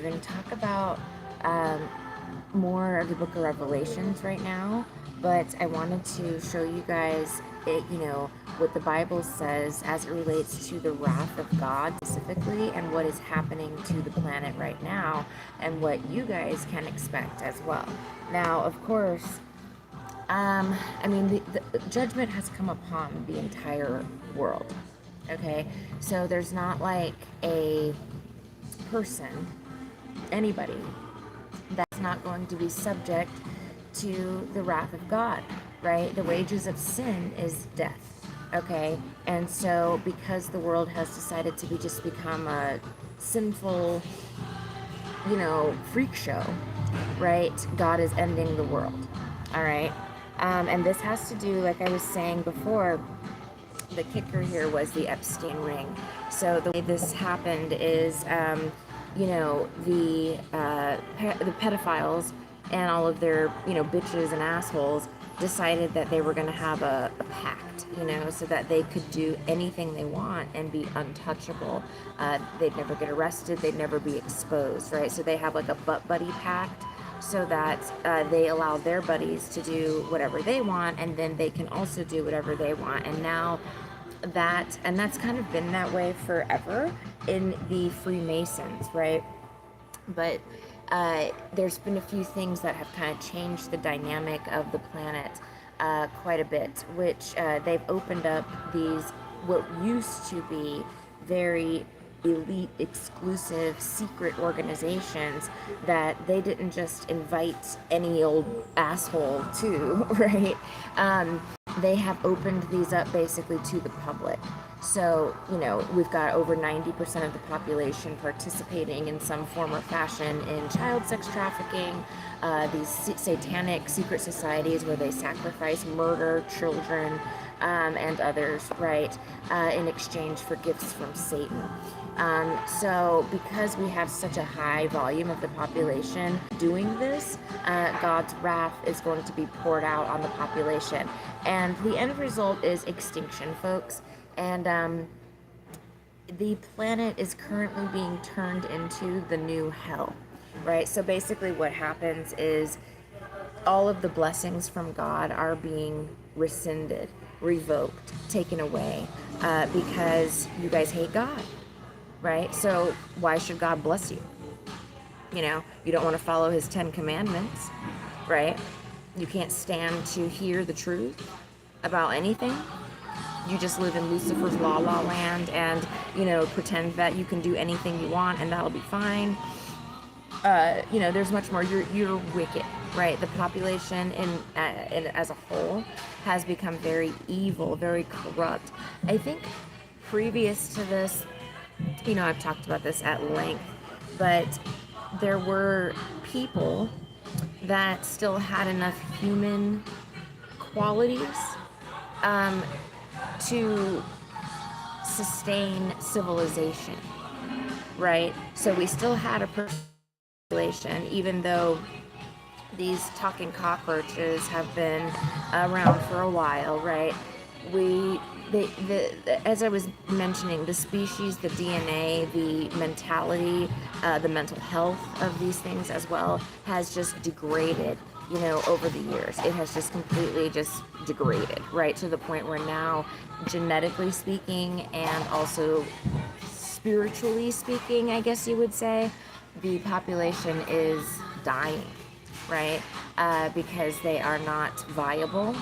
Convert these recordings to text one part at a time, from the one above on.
going to talk about more of the book of Revelations right now, but I wanted to show you guys what the Bible says as it relates to the wrath of God specifically, and what is happening to the planet right now, and what you guys can expect as well. Now, of course, the judgment has come upon the entire world. Okay, so there's not like a person, anybody, that's not going to be subject to the wrath of God, right? The wages of sin is death, okay? And so because the world has decided to become a sinful, freak show, right? God is ending the world, all right? And this has to do, like I was saying before, the kicker here was the Epstein ring. So the way this happened is, the pedophiles and all of their, bitches and assholes decided that they were going to have a pact, so that they could do anything they want and be untouchable. They'd never get arrested. They'd never be exposed, right? So they have like a butt buddy pact, so that they allow their buddies to do whatever they want, and then they can also do whatever they want. And now that's kind of been that way forever in the Freemasons, right? But there's been a few things that have kind of changed the dynamic of the planet quite a bit, which they've opened up these, what used to be very elite, exclusive, secret organizations that they didn't just invite any old asshole to, right? They have opened these up basically to the public. So, we've got over 90% of the population participating in some form or fashion in child sex trafficking, these satanic secret societies where they sacrifice, murder children and others, right, in exchange for gifts from Satan. So because we have such a high volume of the population doing this, God's wrath is going to be poured out on the population. And the end result is extinction, folks. And the planet is currently being turned into the new hell, right? So basically what happens is all of the blessings from God are being rescinded, revoked, taken away, because you guys hate God. Right? So why should God bless you? You don't want to follow his 10 commandments, right? You can't stand to hear the truth about anything. You just live in Lucifer's la land and, pretend that you can do anything you want and that'll be fine. There's much more. You're wicked, right? The population in as a whole has become very evil, very corrupt. I think previous to this, I've talked about this at length, but there were people that still had enough human qualities to sustain civilization, right? So we still had a population, even though these talking cockroaches have been around for a while, right? As I was mentioning, the species, the DNA, the mentality, the mental health of these things as well has just degraded, over the years. It has just completely just degraded, right? To the point where now, genetically speaking and also spiritually speaking, I guess you would say, the population is dying, right? Because they are not viable.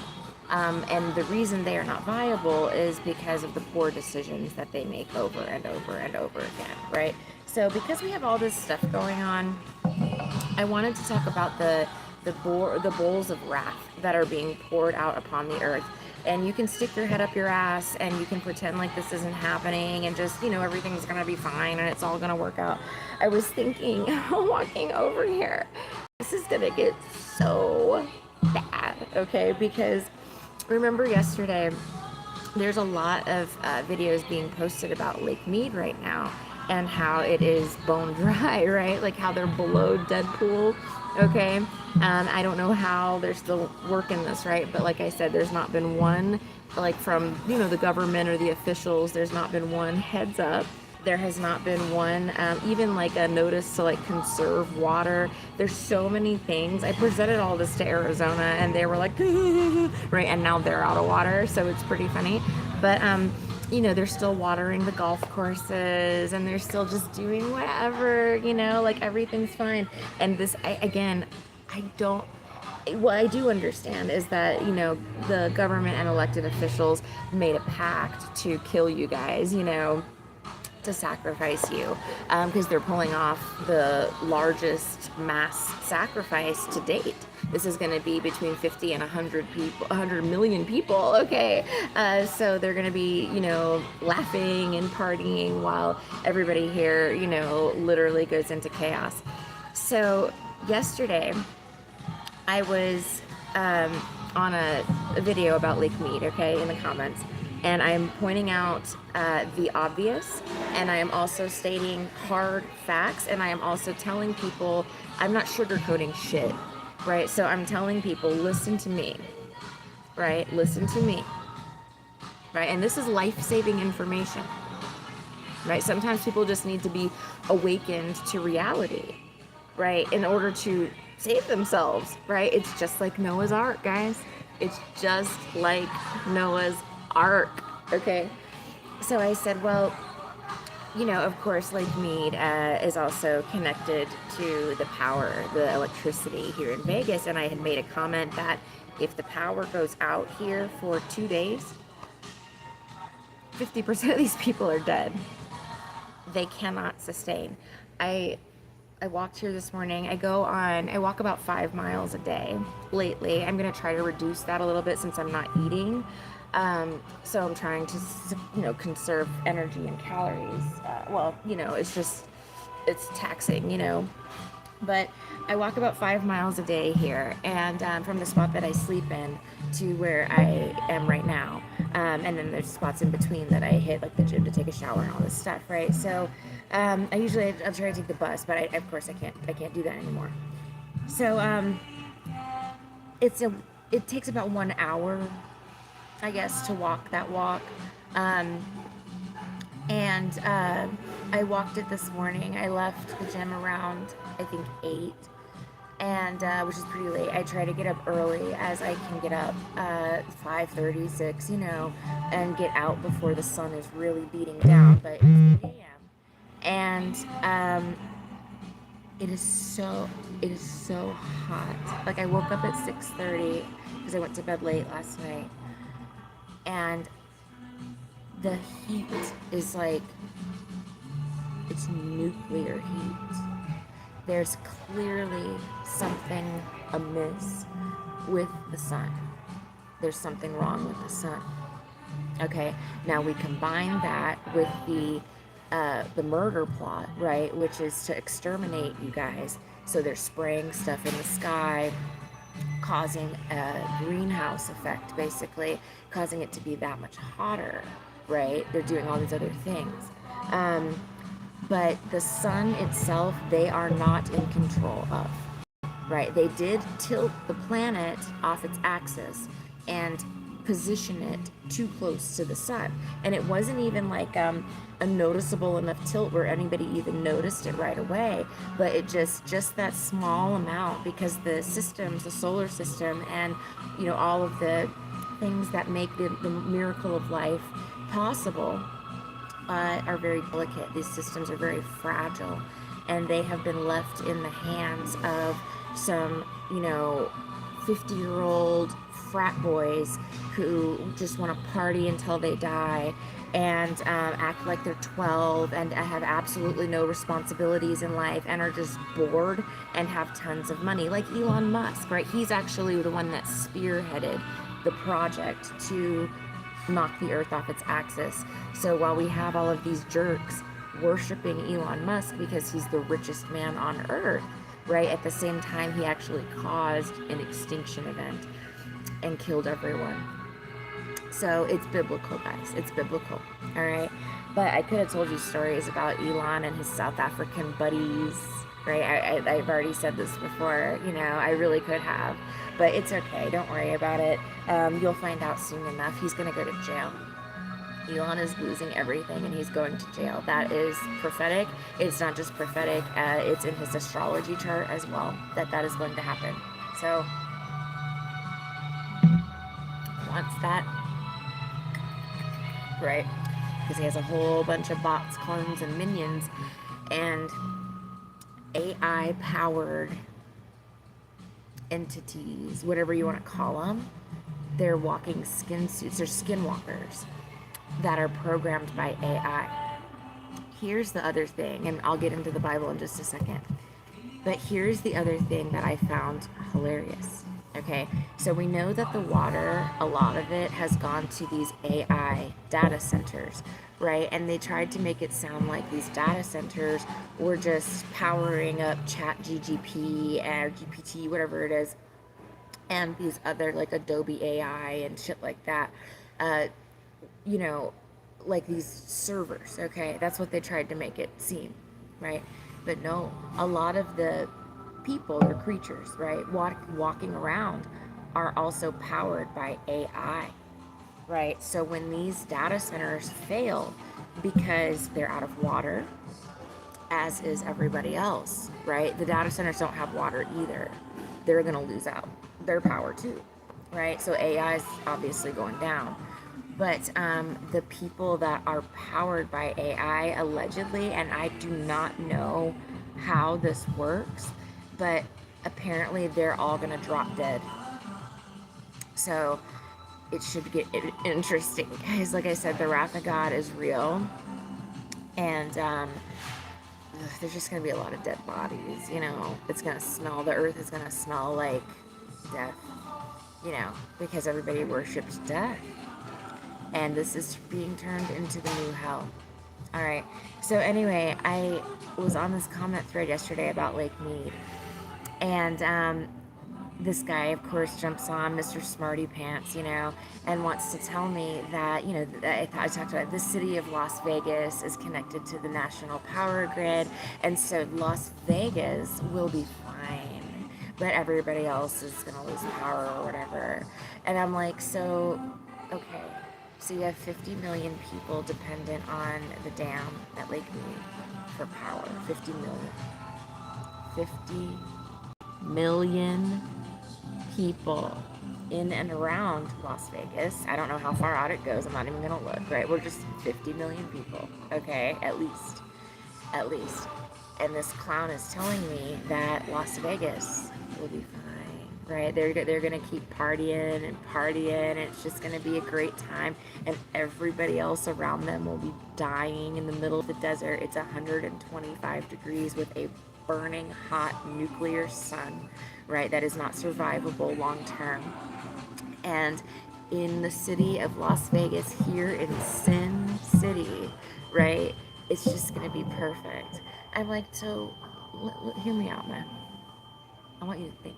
And the reason they are not viable is because of the poor decisions that they make over and over and over again, right? So because we have all this stuff going on, I wanted to talk about the bowls of wrath that are being poured out upon the earth. And you can stick your head up your ass and you can pretend like this isn't happening and just, everything's going to be fine and it's all going to work out. I was thinking, walking over here, this is going to get so bad, okay? Because remember yesterday, there's a lot of videos being posted about Lake Mead right now and how it is bone dry, right? Like how they're below Deadpool, okay? I don't know how they're still working this, right? But like I said, there's not been one, like from, the government or the officials, there's not been one heads up There has not been one, even like a notice to like conserve water. There's so many things. I presented all this to Arizona and they were like, right, and now they're out of water, so it's pretty funny. But they're still watering the golf courses and they're still just doing whatever, like everything's fine. And this, I don't, what I do understand is that, the government and elected officials made a pact to kill you guys, to sacrifice you, because they're pulling off the largest mass sacrifice to date. This is going to be between 50 and 100 people, 100 million people. Okay, so they're going to be, laughing and partying while everybody here, literally goes into chaos. So yesterday, I was on a video about Lake Mead, okay, in the comments, and I'm pointing out the obvious, and I am also stating hard facts, and I am also telling people I'm not sugarcoating shit, right? So I'm telling people, listen to me, right? Listen to me, right? And this is life-saving information, right? Sometimes people just need to be awakened to reality, right, in order to save themselves, right? It's just like Noah's Ark, guys. It's just like Noah's Ark, okay? So I said, well, of course, Lake Mead is also connected to the power, the electricity here in Vegas, and I had made a comment that if the power goes out here for 2 days, 50% of these people are dead. They cannot sustain. I walked here this morning. I walk about 5 miles a day lately. I'm going to try to reduce that a little bit since I'm not eating. So I'm trying to, conserve energy and calories. It's taxing, But I walk about 5 miles a day here, and from the spot that I sleep in to where I am right now. And then there's spots in between that I hit, like the gym to take a shower and all this stuff, right? So I'll try to take the bus, but of course I can't do that anymore. So it takes about 1 hour, I guess, to walk that walk. And I walked it this morning. I left the gym around, I think, 8, and which is pretty late. I try to get up early as I can get up, 5:30, 6, and get out before the sun is really beating down. But it's 8 a.m. and it is so hot. Like, I woke up at 6:30 because I went to bed late last night, and the heat is like, it's nuclear heat. There's clearly something amiss with the sun. There's something wrong with the sun. Okay, now we combine that with the murder plot, right, which is to exterminate you guys. So they're spraying stuff in the sky, causing a greenhouse effect, basically, causing it to be that much hotter, right? They're doing all these other things. But the sun itself, they are not in control of, right? They did tilt the planet off its axis and position it too close to the sun. And it wasn't even like a noticeable enough tilt where anybody even noticed it right away. But it just that small amount, because the systems, the solar system, and all of the things that make the miracle of life possible are very delicate. These systems are very fragile, and they have been left in the hands of some 50-year-old frat boys who just want to party until they die and act like they're 12 and have absolutely no responsibilities in life and are just bored and have tons of money, like Elon Musk, right? He's actually the one that spearheaded the project to knock the earth off its axis. So while we have all of these jerks worshiping Elon Musk because he's the richest man on earth, right, at the same time he actually caused an extinction event and killed everyone. So it's biblical, guys. It's biblical, all right? But I could have told you stories about Elon and his South African buddies, right? I've already said this before, I really could have. But it's okay. Don't worry about it. You'll find out soon enough. He's going to go to jail. Elon is losing everything and he's going to jail. That is prophetic. It's not just prophetic, it's in his astrology chart as well that is going to happen. So wants that, right? Because he has a whole bunch of bots, clones, and minions, and AI powered entities, whatever you want to call them. They're walking skin suits, they're skinwalkers that are programmed by AI. Here's the other thing, and I'll get into the Bible in just a second. But here's the other thing that I found hilarious. Okay, so we know that the water, a lot of it has gone to these AI data centers, right? And they tried to make it sound like these data centers were just powering up Chat GGP and GPT, whatever it is, and these other like Adobe AI and shit like that. Uh, you know, like these servers, okay? That's what they tried to make it seem, right? But no, a lot of the people or creatures, right, walking around are also powered by AI, right? So when these data centers fail because they're out of water, as is everybody else, right? The data centers don't have water either. They're going to lose out their power too, right? So AI is obviously going down. But the people that are powered by AI, allegedly, and I do not know how this works, but apparently they're all going to drop dead. So it should get interesting, guys. Like I said, the wrath of God is real. And there's just going to be a lot of dead bodies, you know. It's going to smell, the earth is going to smell like death, you know, because everybody worships death. And this is being turned into the new hell. All right. So anyway, I was on this comment thread yesterday about Lake Mead. And this guy, of course, jumps on Mr. Smarty Pants, you know, and wants to tell me that, you know, I talked about this city of Las Vegas is connected to the national power grid. And so Las Vegas will be fine, but everybody else is going to lose power or whatever. And I'm like, so, okay. So you have 50 million people dependent on the dam at Lake Mead for power. 50 million. 50 million people in and around Las Vegas. I don't know how far out it goes. I'm not even going to look, right? We're just 50 million people, okay? At least. At least. And this clown is telling me that Las Vegas will be fine. Right, they're gonna keep partying and partying, and it's just gonna be a great time, and everybody else around them will be dying in the middle of the desert. It's 125 degrees with a burning hot nuclear sun, right? That is not survivable long term. And in the city of Las Vegas, here in Sin City, right? It's just gonna be perfect. I'm like, so hear me out, man. I want you to think.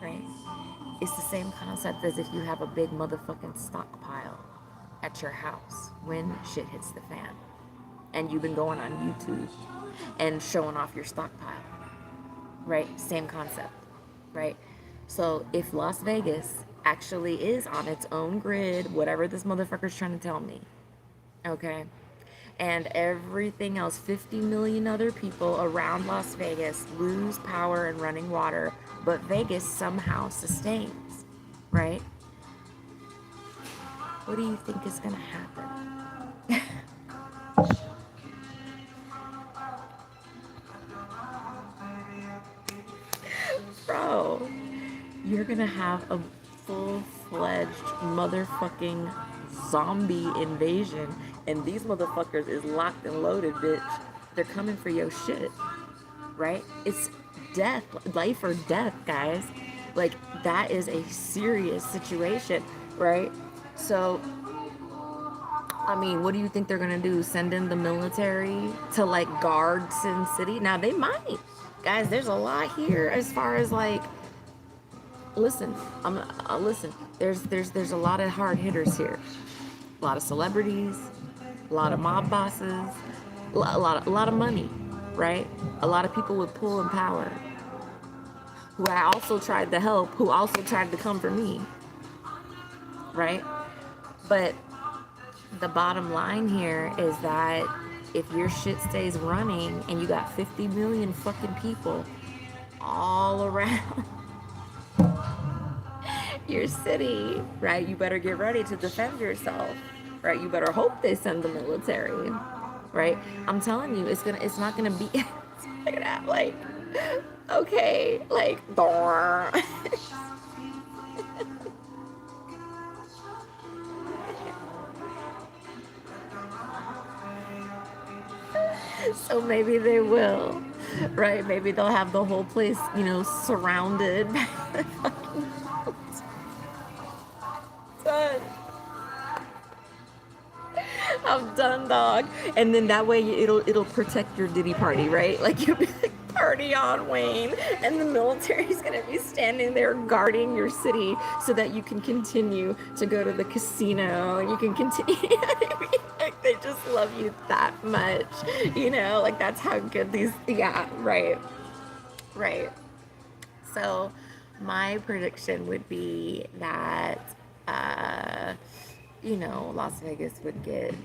Right? It's the same concept as if you have a big motherfucking stockpile at your house when shit hits the fan. And you've been going on YouTube and showing off your stockpile. Right? Same concept. Right? So if Las Vegas actually is on its own grid, whatever this motherfucker's trying to tell me, okay? And everything else, 50 million other people around Las Vegas lose power and running water, but Vegas somehow sustains, right? What do you think is going to happen? Bro, you're going to have a full-fledged motherfucking zombie invasion, and these motherfuckers is locked and loaded, bitch. They're coming for your shit, right? It's death, life or death, guys. Like, that is a serious situation, right? So, I mean, what do you think they're gonna do? Send in the military to like guard Sin City? Now they might, guys. There's a lot here as far as like. Listen, listen. There's a lot of hard hitters here. A lot of celebrities, a lot of mob bosses, a lot of money, right? A lot of people with pull and power, who I also tried to help, who also tried to come for me, right? But The bottom line here is that if your shit stays running and you got 50 million fucking people all around your city, right? You better get ready to defend yourself, right? You better hope they send the military, right? I'm telling you, it's not gonna be, it's not gonna have like, okay, like, so maybe they will, right? Maybe they'll have the whole place, surrounded by the fucking sun. I'm done, dog. And then that way it'll protect your Diddy party, right? Like you'll be like, party on, Wayne, and the military's gonna be standing there guarding your city so that you can continue to go to the casino and you can continue. Like they just love you that much, like that's how good these. Yeah, right, right. So my prediction would be that Las Vegas would get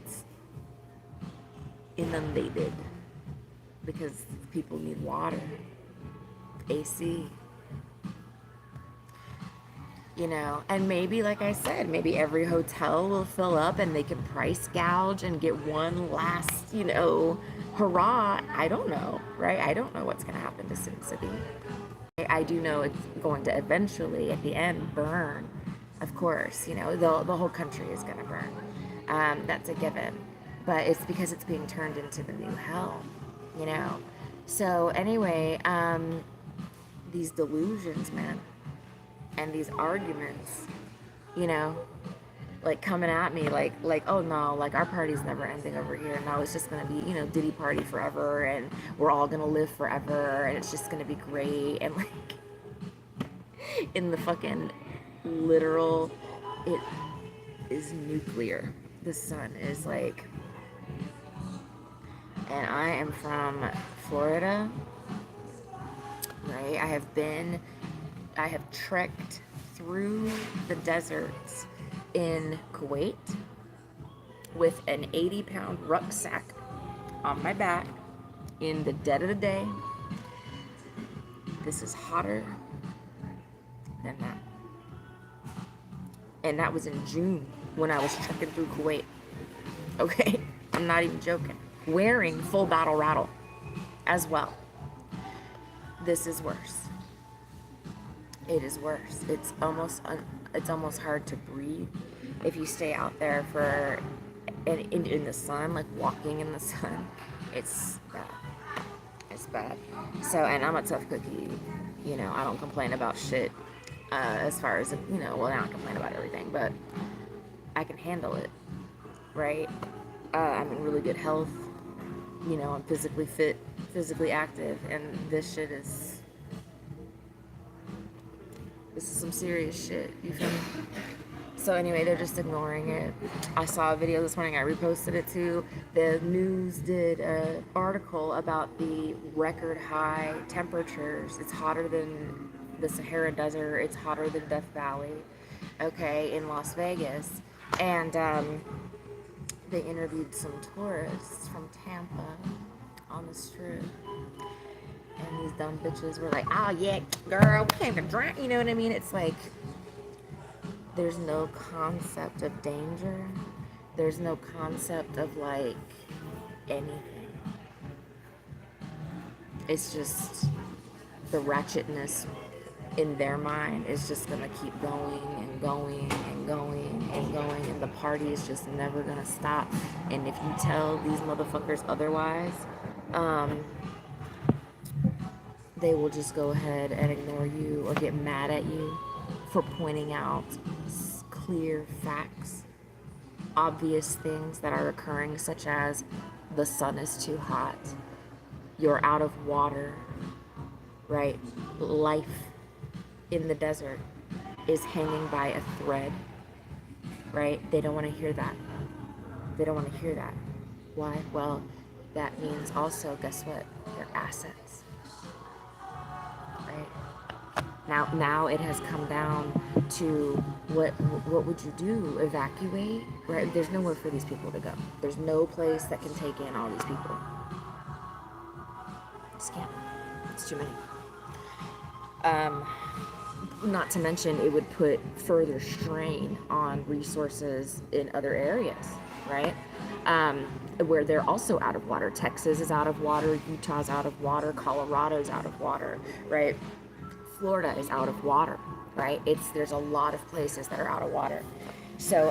inundated because people need water, AC, and maybe, like I said, maybe every hotel will fill up and they can price gouge and get one last, hurrah. I don't know, right? I don't know what's going to happen to Sin City. I do know it's going to eventually, at the end, burn. Of course, the whole country is going to burn. That's a given. But it's because it's being turned into the new hell, So anyway, these delusions, man, and these arguments, like coming at me like, oh no, like our party's never ending over here. No, it's just gonna be, Diddy party forever, and we're all gonna live forever, and it's just gonna be great. And like in the fucking literal, it is nuclear. The sun is like, and I am from Florida, right? I have trekked through the deserts in Kuwait with an 80-pound rucksack on my back in the dead of the day. This is hotter than that. And that was in June when I was trekking through Kuwait. Okay? I'm not even joking. Wearing full battle rattle as well. This is worse. It is worse. It's almost hard to breathe if you stay out there for in the sun, like walking in the sun. It's bad. It's bad. So, and I'm a tough cookie. I don't complain about shit. As far as well, I don't complain about everything, but I can handle it. Right? I'm in really good health. I'm physically fit, physically active, and this is some serious shit. You feel me? So anyway, they're just ignoring it. I saw a video this morning, I reposted it too. The news did an article about the record high temperatures. It's hotter than the Sahara Desert. It's hotter than Death Valley, okay, in Las Vegas. And they interviewed some tourists from Tampa on the strip. And these dumb bitches were like, oh yeah, girl, we came to drink. You know what I mean? It's like, there's no concept of danger. There's no concept of like anything. It's just the ratchetness in their mind is just gonna keep going and going and going and going, and the party is just never gonna stop. And if you tell these motherfuckers otherwise, they will just go ahead and ignore you or get mad at you for pointing out clear facts, obvious things that are occurring, such as the sun is too hot, you're out of water, right? Life in the desert is hanging by a thread, right? They don't want to hear that. They don't want to hear that. Why? Well, that means also, guess what? They're assets. Right? Now it has come down to what would you do? Evacuate? Right? There's nowhere for these people to go. There's no place that can take in all these people. Just can't. It's too many. Not to mention it would put further strain on resources in other areas, right? Where they're also out of water. Texas is out of water, Utah's out of water, Colorado's out of water, right? Florida is out of water, right? There's a lot of places that are out of water. So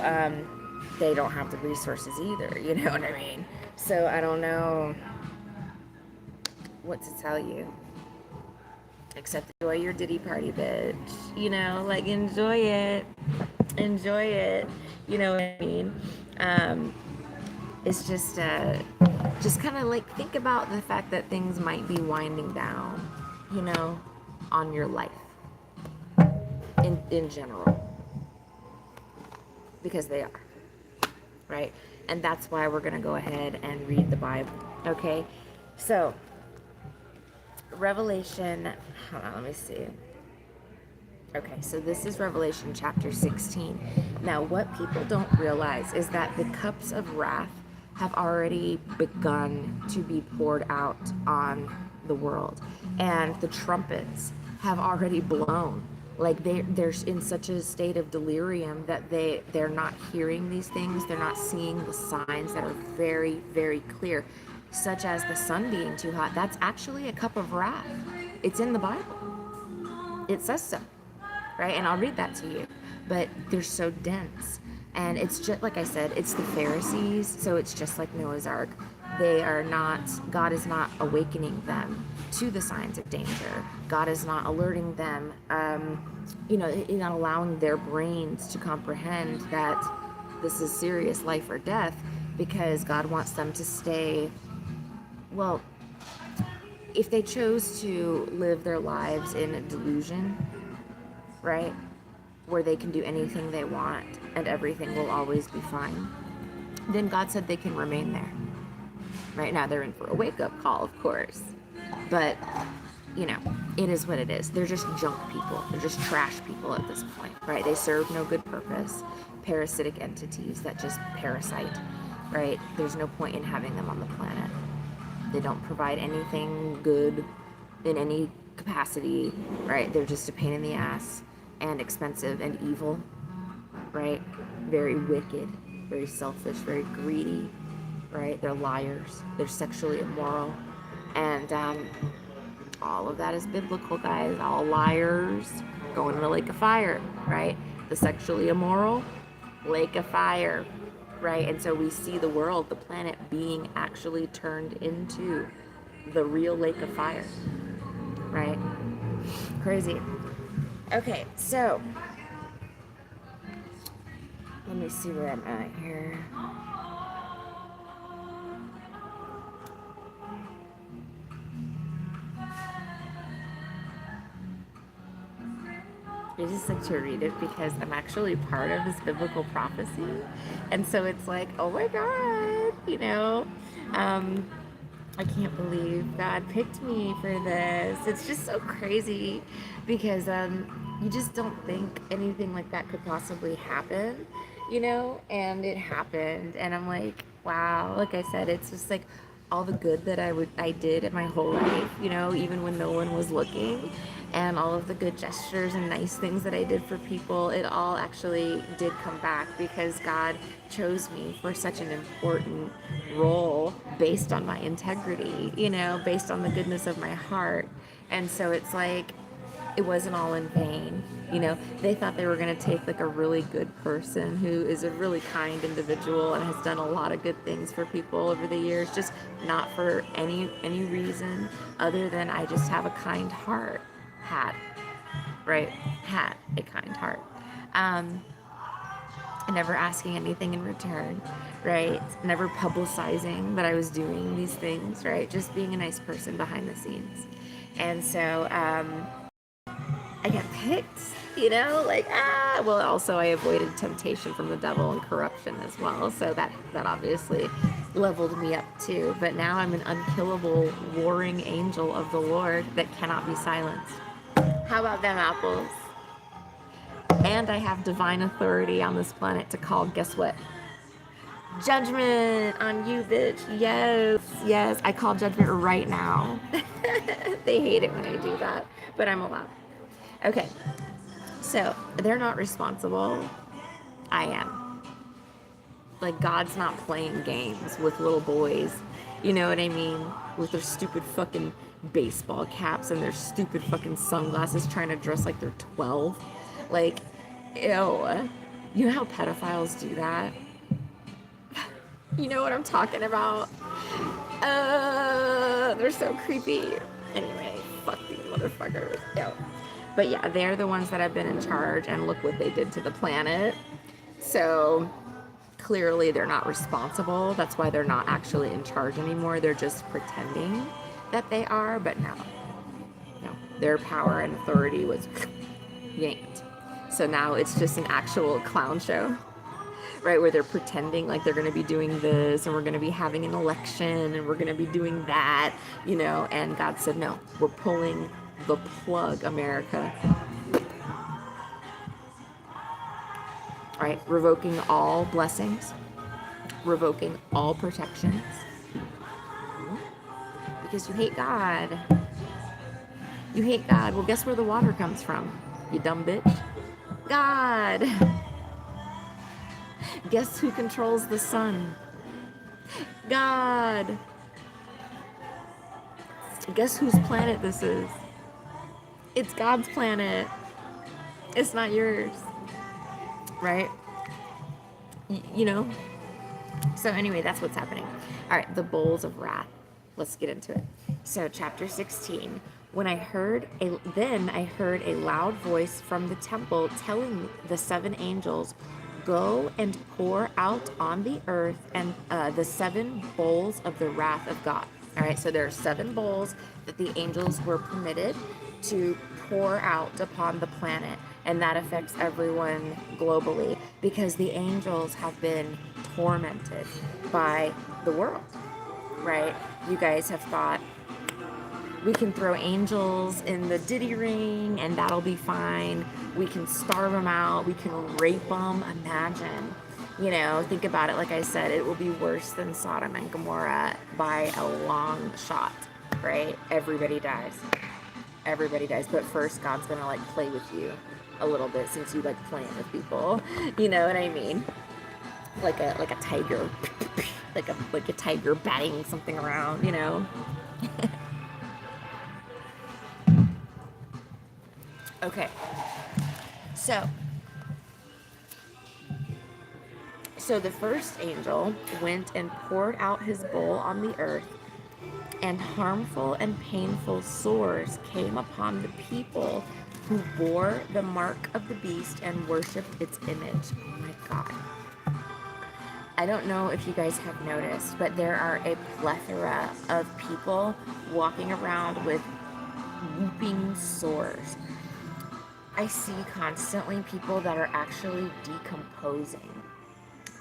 they don't have the resources either, you know what I mean? So I don't know what to tell you. Except enjoy your Diddy party, bitch. You know, like enjoy it. Enjoy it. You know what I mean? It's just kind of like think about the fact that things might be winding down, you know, on your life in general. Because they are. Right? And that's why we're going to go ahead and read the Bible. Okay? So, Revelation, hold on, let me see. Okay, so this is Revelation chapter 16. Now, what people don't realize is that the cups of wrath have already begun to be poured out on the world. And the trumpets have already blown. Like they're in such a state of delirium that they're not hearing these things. They're not seeing the signs that are very, very clear, such as the sun being too hot. That's actually a cup of wrath. It's in the Bible. It says so, right? And I'll read that to you. But they're so dense. And it's just, like I said, it's the Pharisees. So it's just like Noah's Ark. God is not awakening them to the signs of danger. God is not alerting them, not allowing their brains to comprehend that this is serious life or death, because God wants them to stay, well, if they chose to live their lives in a delusion, right, where they can do anything they want and everything will always be fine, then God said they can remain there. Right now they're in for a wake-up call, of course. But, it is what it is. They're just junk people. They're just trash people at this point, right? They serve no good purpose. Parasitic entities that just parasite, right? There's no point in having them on the planet. They don't provide anything good in any capacity, right? They're just a pain in the ass and expensive and evil, right? Very wicked, very selfish, very greedy, right? They're liars. They're sexually immoral. And all of that is biblical, guys. All liars go in the lake of fire, right? The sexually immoral, lake of fire, right? And so we see the world, the planet, being actually turned into the real lake of fire, right? Crazy. Okay, so let me see where I'm at here. I just like to read it because I'm actually part of this biblical prophecy. And so it's like, oh my God, I can't believe God picked me for this. It's just so crazy because you just don't think anything like that could possibly happen, and it happened. And I'm like, wow, like I said, it's just like all the good that I did in my whole life, even when no one was looking, and all of the good gestures and nice things that I did for people, it all actually did come back because God chose me for such an important role based on my integrity, based on the goodness of my heart. And so it's like, it wasn't all in vain. They thought they were going to take like a really good person who is a really kind individual and has done a lot of good things for people over the years, just not for any reason other than I just have a kind heart. Had a kind heart. And never asking anything in return, right? Never publicizing that I was doing these things, right? Just being a nice person behind the scenes. And so I got picked, also I avoided temptation from the devil and corruption as well. So that obviously leveled me up too. But now I'm an unkillable warring angel of the Lord that cannot be silenced. How about them apples? And I have divine authority on this planet to call, guess what? Judgment on you, bitch. Yes, yes. I call judgment right now. They hate it when I do that, but I'm allowed. Okay, so they're not responsible. I am. Like, God's not playing games with little boys. You know what I mean? With their stupid fucking baseball caps and their stupid fucking sunglasses trying to dress like they're 12. Like, ew. You know how pedophiles do that? You know what I'm talking about? They're so creepy. Anyway, fuck these motherfuckers. Ew. But yeah, they're the ones that have been in charge, and look what they did to the planet. So clearly they're not responsible. That's why they're not actually in charge anymore. They're just pretending that they are, but no. No. Their power and authority was yanked. So now it's just an actual clown show, right? Where they're pretending like they're going to be doing this, and we're going to be having an election, and we're going to be doing that, you know, and God said, no, we're pulling the plug, America. All right, revoking all blessings, revoking all protections, because you hate God. You hate God. Well, guess where the water comes from, you dumb bitch? God. Guess who controls the sun? God. Guess whose planet this is? It's God's planet. It's not yours. Right? You know? So anyway, that's what's happening. All right, the bowls of wrath. Let's get into it. So chapter 16. Then I heard a loud voice from the temple telling the 7 angels, go and pour out on the earth and the 7 bowls of the wrath of God. All right, so there are 7 bowls that the angels were permitted to pour out upon the planet, and that affects everyone globally because the angels have been tormented by the world, right? You guys have thought, we can throw angels in the Diddy ring and that'll be fine. We can starve them out. We can rape them. Imagine, you know, think about it. Like I said, it will be worse than Sodom and Gomorrah by a long shot, right? Everybody dies. Everybody dies. But first, God's going to like play with you a little bit since you like playing with people. You know what I mean? Like a tiger, like a tiger batting something around, you know? Okay, so the first angel went and poured out his bowl on the earth, and harmful and painful sores came upon the people who bore the mark of the beast and worshipped its image. Oh my God. I don't know if you guys have noticed, but there are a plethora of people walking around with whooping sores. I see constantly people that are actually decomposing,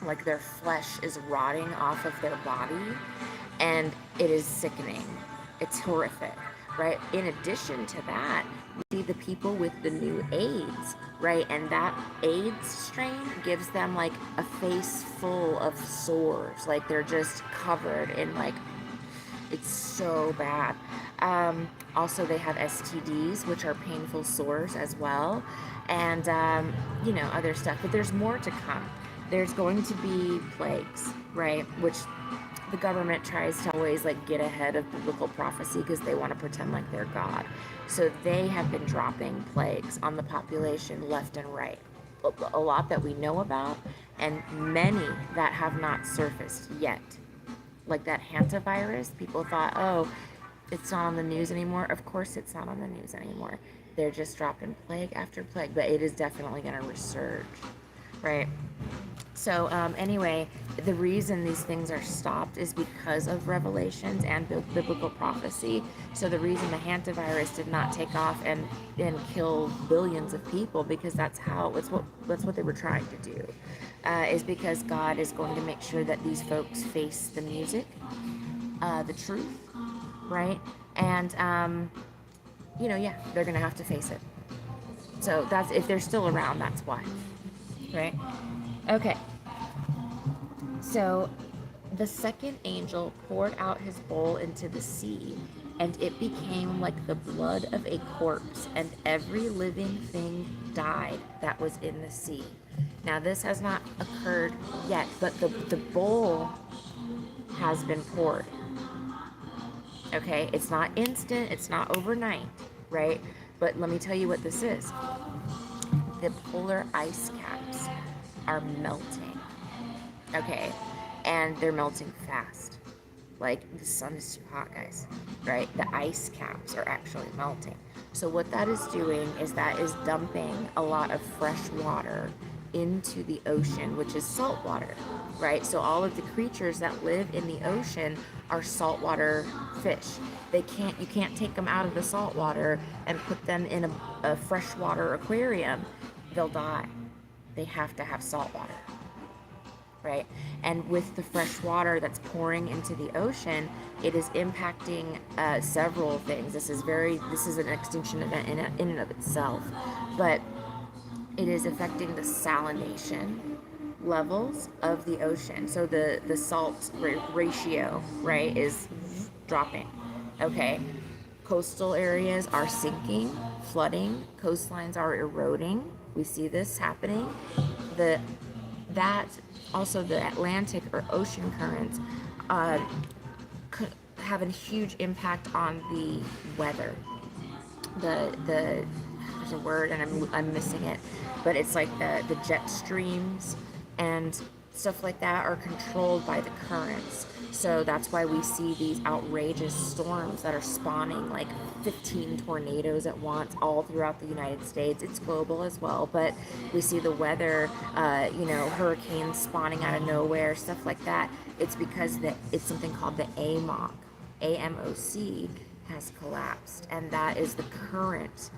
like their flesh is rotting off of their body, and it is sickening. It's horrific, right? In addition to that, we see the people with the new AIDS, right? And that AIDS strain gives them like a face full of sores, like they're just covered in like, it's so bad. Also, they have STDs, which are painful sores as well, and you know, other stuff. But there's more to come. There's going to be plagues, right? Which the government tries to always like get ahead of biblical prophecy because they want to pretend like they're God. So they have been dropping plagues on the population left and right. A lot that we know about, and many that have not surfaced yet. Like that hantavirus, people thought, oh, it's not on the news anymore. Of course it's not on the news anymore. They're just dropping plague after plague, but it is definitely going to resurge, right? So anyway, the reason these things are stopped is because of revelations and biblical prophecy. So the reason the hantavirus did not take off and kill billions of people, because that's what they were trying to do, is because God is going to make sure that these folks face the music, the truth, right? And you know, yeah, they're gonna have to face it. So that's, if they're still around, that's why, right? Okay. So the second angel poured out his bowl into the sea, and it became like the blood of a corpse, and every living thing died that was in the sea. Now, this has not occurred yet, but the bowl has been poured. Okay? It's not instant, it's not overnight, right? But let me tell you what this is. The polar ice caps are melting. Okay? And they're melting fast. Like, the sun is too hot, guys, right? The ice caps are actually melting. So what that is doing is that is dumping a lot of fresh water into the ocean, which is salt water, right? So all of the creatures that live in the ocean are saltwater fish. You can't take them out of the salt water and put them in a freshwater aquarium. They'll die. They have to have salt water. Right? And with the fresh water that's pouring into the ocean, it is impacting several things. This is an extinction event in and of itself, but it is affecting the salination levels of the ocean. So the salt ratio, right, is dropping. Okay, coastal areas are sinking, flooding, coastlines are eroding. We see this happening. That also, the Atlantic or ocean currents could have a huge impact on the weather. There's a word and I'm missing it, but it's like the jet streams and stuff like that are controlled by the currents. So that's why we see these outrageous storms that are spawning like 15 tornadoes at once all throughout the United States. It's global as well, but we see the weather, hurricanes spawning out of nowhere, stuff like that. It's because it's something called the AMOC has collapsed, and that is the current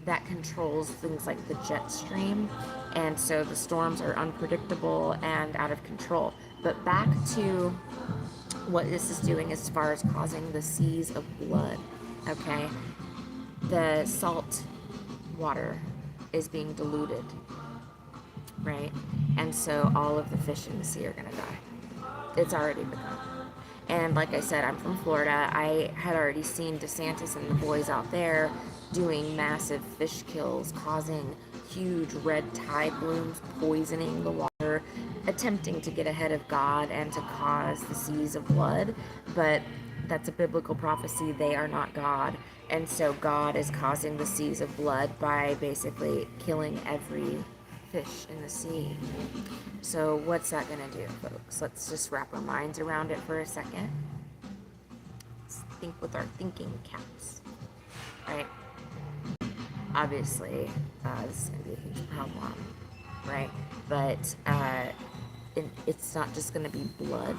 that controls things like the jet stream, and so the storms are unpredictable and out of control. But back to what this is doing as far as causing the seas of blood, okay? The salt water is being diluted, right? And so all of the fish in the sea are gonna die. It's already begun. And like I said, I'm from Florida. I had already seen DeSantis and the boys out there doing massive fish kills, causing huge red tide blooms, poisoning the water, attempting to get ahead of God and to cause the seas of blood. But that's a biblical prophecy. They are not God. And so God is causing the seas of blood by basically killing every fish in the sea. So what's that going to do, folks? Let's just wrap our minds around it for a second. Let's think with our thinking caps, right? Obviously, this is going to be a huge problem, right? But it's not just going to be blood.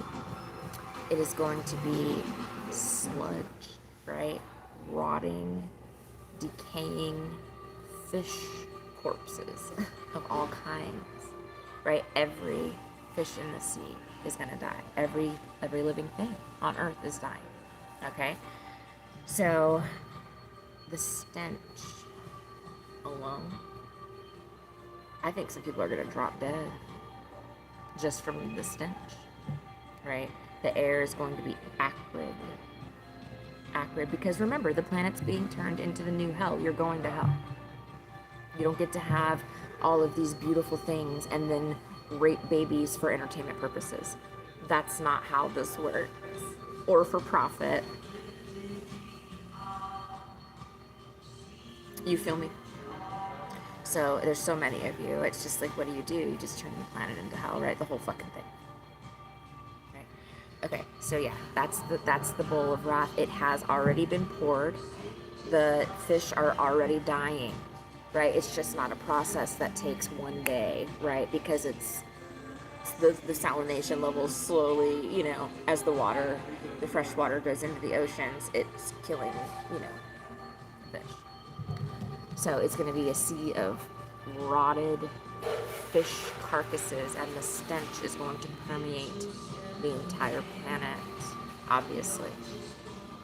It is going to be sludge, right? Rotting, decaying fish corpses of all kinds, right? Every fish in the sea is going to die. Every living thing on earth is dying, okay? So the stench alone, I think some people are going to drop dead just from the stench, right? The air is going to be acrid, because remember, the planet's being turned into the new hell. You're going to hell. You don't get to have all of these beautiful things and then rape babies for entertainment purposes. That's not how this works. Or for profit. You feel me? So there's so many of you. It's just like, what do? You just turn the planet into hell, right? The whole fucking thing. Right? Okay, so yeah, that's the bowl of wrath. It has already been poured. The fish are already dying. Right? It's just not a process that takes one day, right? Because it's the salination levels slowly, as the fresh water goes into the oceans, it's killing, fish. So it's going to be a sea of rotted fish carcasses, and the stench is going to permeate the entire planet, obviously.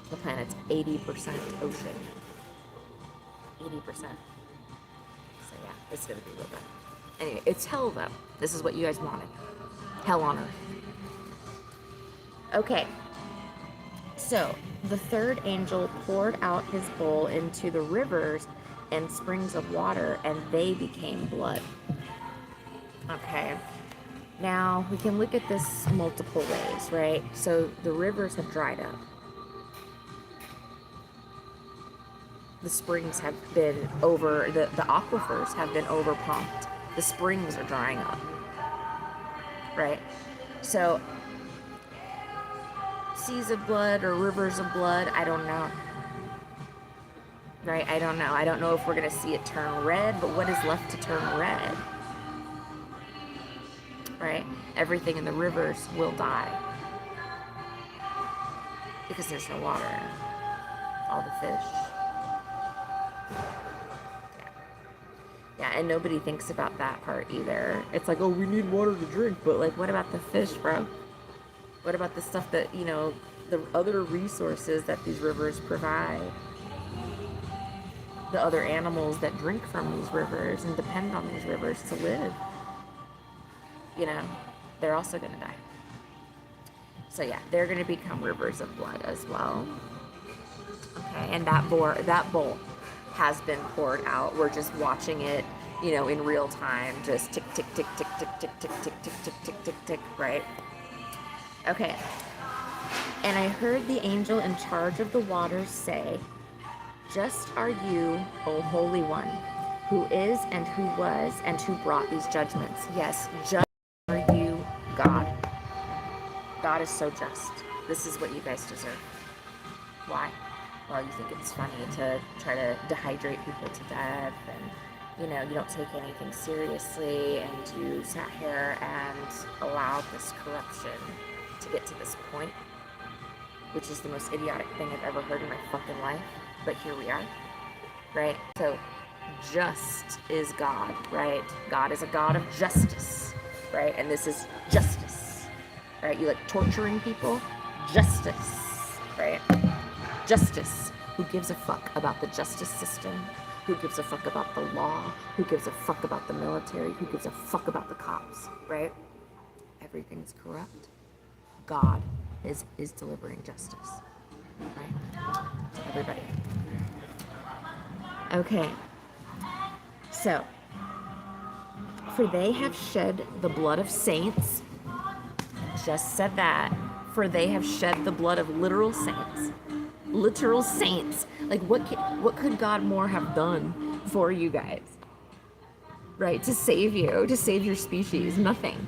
The planet's 80% ocean. 80%. So yeah, it's gonna be real bad. Anyway, it's hell though. This is what you guys wanted. Hell on earth. Okay. So the third angel poured out his bowl into the rivers and springs of water, and they became blood. Okay. Now we can look at this multiple ways, right? So the rivers have dried up. The springs have been the aquifers have been overpumped. The springs are drying up, right? So seas of blood or rivers of blood, I don't know. Right? I don't know. I don't know if we're going to see it turn red, but what is left to turn red? Right? Everything in the rivers will die because there's no water. All the fish. Yeah, and nobody thinks about that part either. It's like, oh, we need water to drink, but like, what about the fish, bro? What about the stuff that, you know, the other resources that these rivers provide? The other animals that drink from these rivers and depend on these rivers to live. You know, they're also going to die. So yeah, they're going to become rivers of blood as well. Okay, and that bowl has been poured out. We're just watching it, you know, in real time, just tick, tick, tick, tick, tick, tick, tick, tick, tick, tick, tick, tick, tick, right? Okay. And I heard the angel in charge of the waters say, just are you, O Holy One, who is and who was and who brought these judgments. Yes, just are you, God. God is so just. This is what you guys deserve. Why? Well, you think it's funny to try to dehydrate people to death, and you know, you don't take anything seriously, and you sat here and allowed this corruption to get to this point, which is the most idiotic thing I've ever heard in my fucking life. But here we are, right? So just is God, right? God is a God of justice, right? And this is justice, right? You like torturing people? Justice, right? Justice. Who gives a fuck about the justice system? Who gives a fuck about the law? Who gives a fuck about the military? Who gives a fuck about the cops, right? Everything's corrupt. God is delivering justice, right? To everybody. Okay. So, for they have shed the blood of saints. Just said that. For they have shed the blood of literal saints. Literal saints. Like, what could God more have done for you guys? Right? To save you, to save your species. Nothing.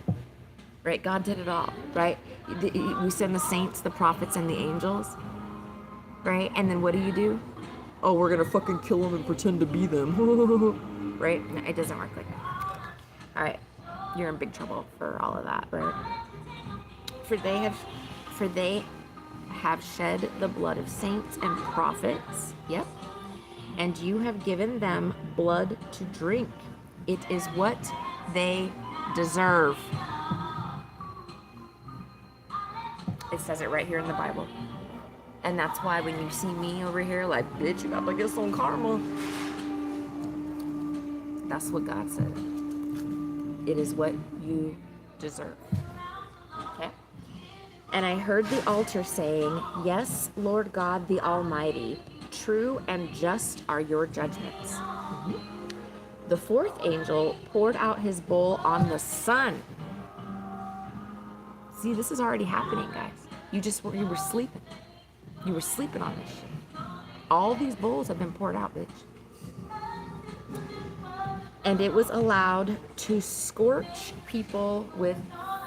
Right? God did it all. Right? We send the saints, the prophets, and the angels. Right? And then what do? Oh, we're gonna fucking kill them and pretend to be them. Right? No, it doesn't work like that. Alright. You're in big trouble for all of that, right? For they have shed the blood of saints and prophets. Yep. And you have given them blood to drink. It is what they deserve. It says it right here in the Bible. And that's why when you see me over here like, bitch, you gotta get some karma. That's what God said. It is what you deserve. Okay? And I heard the altar saying, yes, Lord God the Almighty, true and just are your judgments. Mm-hmm. The fourth angel poured out his bowl on the sun. See, this is already happening, guys. You were sleeping. You were sleeping on this shit. All these bowls have been poured out, bitch. And it was allowed to scorch people with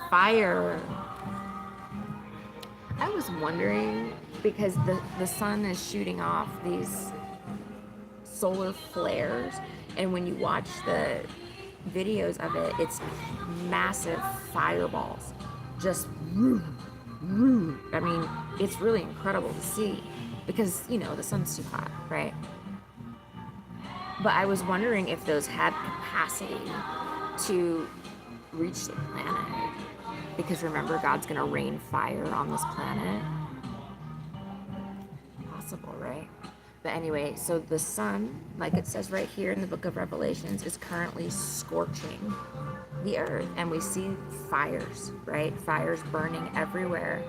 fire. I was wondering, because the sun is shooting off these solar flares, and when you watch the videos of it, it's massive fireballs. Just I mean, it's really incredible to see because, you know, the sun's too hot, right? But I was wondering if those had capacity to reach the planet. Because remember, God's going to rain fire on this planet. Possible, right? But anyway, so the sun, like it says right here in the book of Revelations, is currently scorching the earth. And we see fires, right? Fires burning everywhere.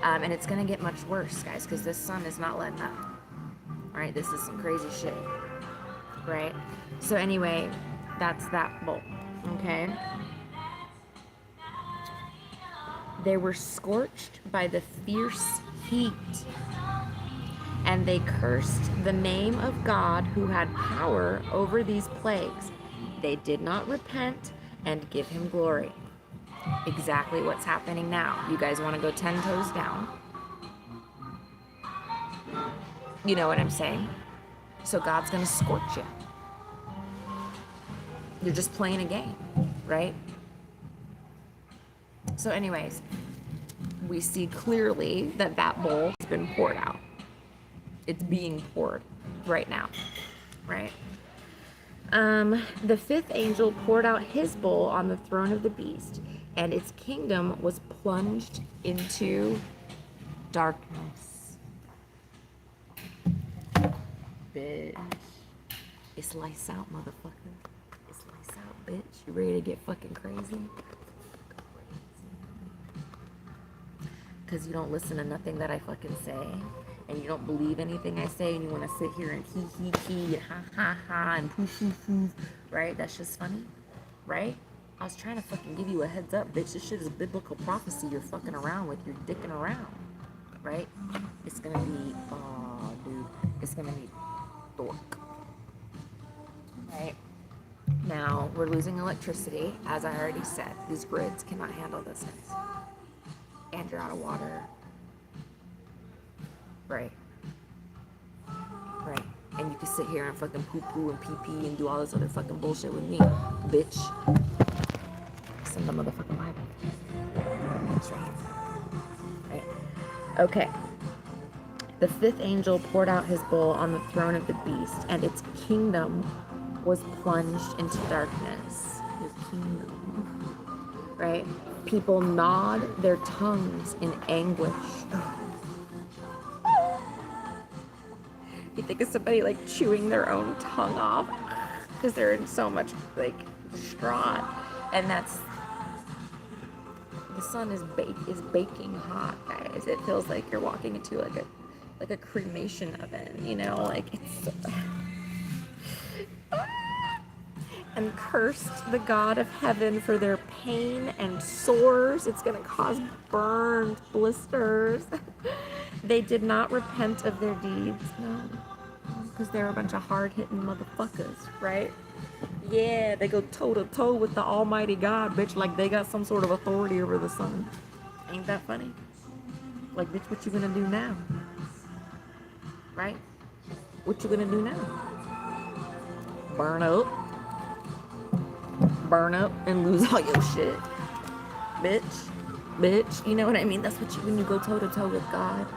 And it's going to get much worse, guys, because this sun is not letting up. All right? This is some crazy shit, right? So anyway, that's that bowl, okay? They were scorched by the fierce heat, and they cursed the name of God who had power over these plagues. They did not repent and give him glory. Exactly what's happening now. You guys want to go 10 toes down? You know what I'm saying? So God's going to scorch you. You're just playing a game, right? So anyways, we see clearly that that bowl has been poured out. It's being poured right now, right? The fifth angel poured out his bowl on the throne of the beast, and its kingdom was plunged into darkness. Bitch. It's lights out, motherfucker. It's lights out, bitch. You ready to get fucking crazy? Because you don't listen to nothing that I fucking say, and you don't believe anything I say, and you want to sit here and hee and ha and poof, right? That's just funny, right? I was trying to fucking give you a heads up, bitch. This shit is biblical prophecy you're fucking around with. You're dicking around, right? It's gonna be, oh, dude. It's gonna be dork, right? Now, we're losing electricity, as I already said. These grids cannot handle this, guys. And you're out of water. Right. Right. And you can sit here and fucking poo-poo and pee-pee and do all this other fucking bullshit with me, bitch. Send the motherfucking Bible. That's right. Right. Okay. The fifth angel poured out his bowl on the throne of the beast, and its kingdom was plunged into darkness. His kingdom. Right? People gnawed their tongues in anguish. You think of somebody like chewing their own tongue off because they're in so much like distraught, and that's the sun is baking hot, guys. It feels like you're walking into like a cremation oven, you know, like it's. And cursed the God of heaven for their pain and sores. It's going to cause burns, blisters. They did not repent of their deeds. No, because they're a bunch of hard-hitting motherfuckers, right? Yeah, they go toe-to-toe with the almighty God, bitch, like they got some sort of authority over the sun. Ain't that funny? Like, bitch, what you gonna do now? Right? What you gonna do now? Burn up and lose all your shit, bitch, you know what I mean? That's what you, when you go toe to toe with God,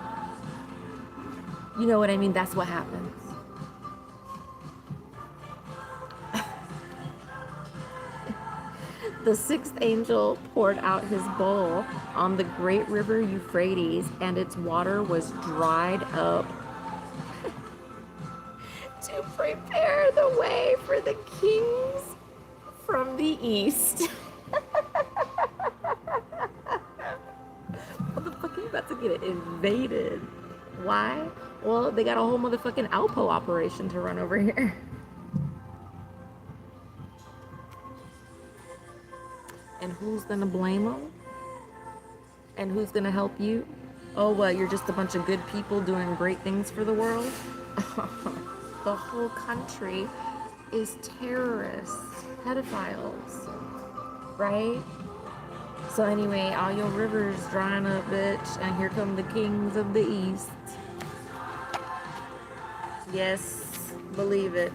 you know what I mean? That's what happens. The sixth angel poured out his bowl on the great river Euphrates, and its water was dried up to prepare the way for the kings from the east. Motherfucking about to get invaded. Why? Well, they got a whole motherfucking Alpo operation to run over here. And who's gonna blame them? And who's gonna help you? Oh, what? You're just a bunch of good people doing great things for the world? The whole country is terrorists, pedophiles, right? So anyway, all your rivers drying up, bitch, and here come the kings of the east. Yes, believe it.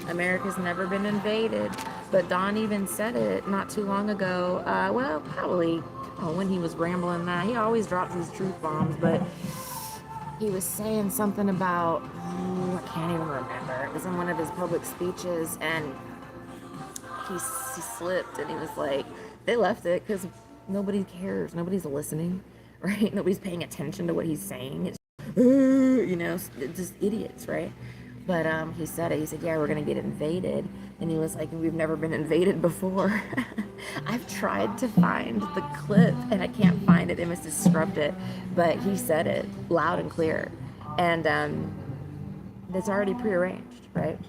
America's never been invaded, but Don even said it not too long ago. Well, probably when he was rambling that. He always drops these truth bombs, but he was saying something about, I can't even remember. It was in one of his public speeches, and he slipped, and he was like, they left it because nobody cares. Nobody's listening, right? Nobody's paying attention to what he's saying. It's, you know, just idiots, right? But he said it. He said, yeah, we're going to get invaded. And he was like, we've never been invaded before. I've tried to find the clip and I can't find it. They must have scrubbed it. But he said it loud and clear. And it's already prearranged, right?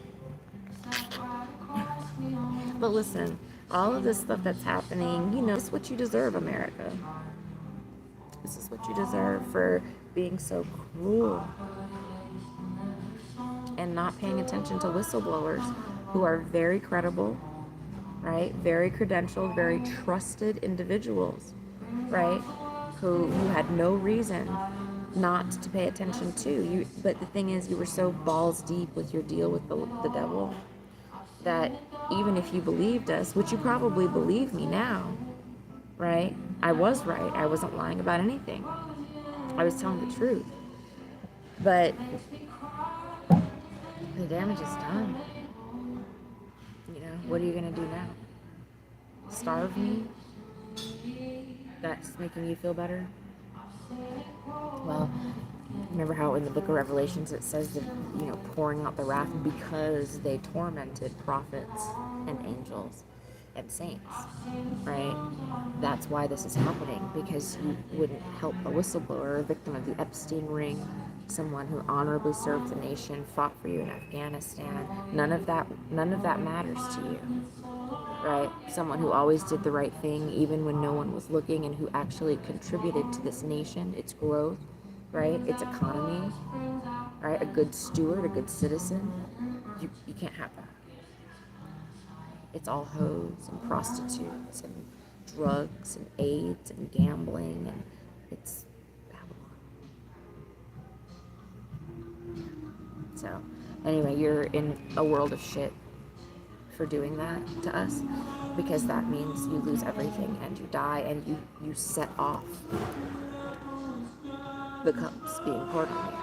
But listen, all of this stuff that's happening, you know, this is what you deserve, America. This is what you deserve for being so cruel and not paying attention to whistleblowers who are very credible, right? Very credentialed, very trusted individuals, right? Who had no reason not to pay attention to you. But the thing is, you were so balls deep with your deal with the devil that even if you believed us, which you probably believe me now, right? I was right. I wasn't lying about anything. I was telling the truth. But the damage is done. You know, what are you going to do now? Starve me? That's making you feel better? Well, remember how in the book of Revelations it says that, you know, pouring out the wrath because they tormented prophets and angels and saints, right? That's why this is happening, because you wouldn't help a whistleblower, a victim of the Epstein ring, someone who honorably served the nation, fought for you in Afghanistan. None of that matters to you, right? Someone who always did the right thing even when no one was looking, and who actually contributed to this nation, its growth, right? Its economy, right? A good steward, a good citizen. You can't have that. It's all hoes and prostitutes and drugs and AIDS and gambling, and it's Babylon. So anyway, you're in a world of shit for doing that to us, because that means you lose everything and you die, and you set off the cups being poured on you.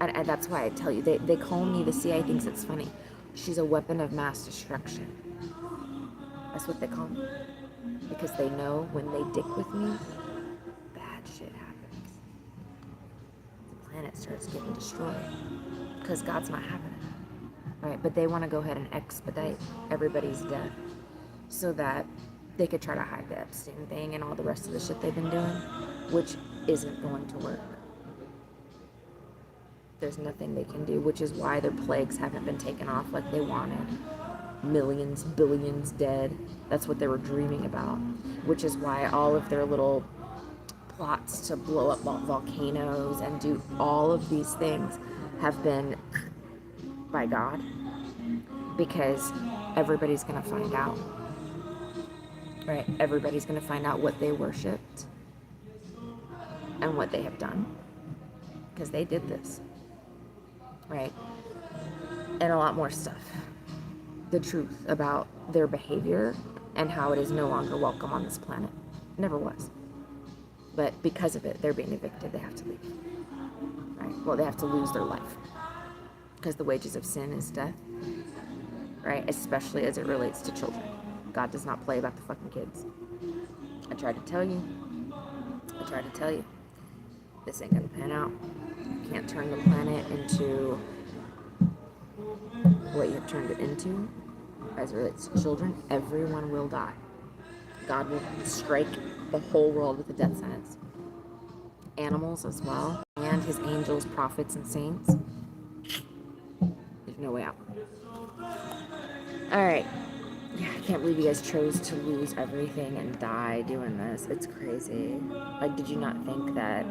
And that's why I tell you, they call me, the CIA thinks it's funny, she's a weapon of mass destruction. That's what they call me. Because they know when they dick with me, bad shit happens. The planet starts getting destroyed. Because God's not having it. Right? But they want to go ahead and expedite everybody's death so that they could try to hide the Epstein thing and all the rest of the shit they've been doing, which isn't going to work. There's nothing they can do, which is why their plagues haven't been taken off like they wanted. Millions, billions dead. That's what they were dreaming about. Which is why all of their little plots to blow up volcanoes and do all of these things have been by God. Because everybody's going to find out. Right? Everybody's going to find out what they worshipped and what they have done. Because they did this. Right? And a lot more stuff. The truth about their behavior and how it is no longer welcome on this planet. Never was. But because of it, they're being evicted. They have to leave. Right? Well, they have to lose their life. Because the wages of sin is death. Right? Especially as it relates to children. God does not play about the fucking kids. I tried to tell you. This ain't gonna pan out. You can't turn the planet into what you have turned it into as it relates to children. Everyone will die. God will strike the whole world with a death sentence. Animals as well, and his angels, prophets, and saints. There's no way out. Alright. Yeah, I can't believe you guys chose to lose everything and die doing this. It's crazy. Like, did you not think that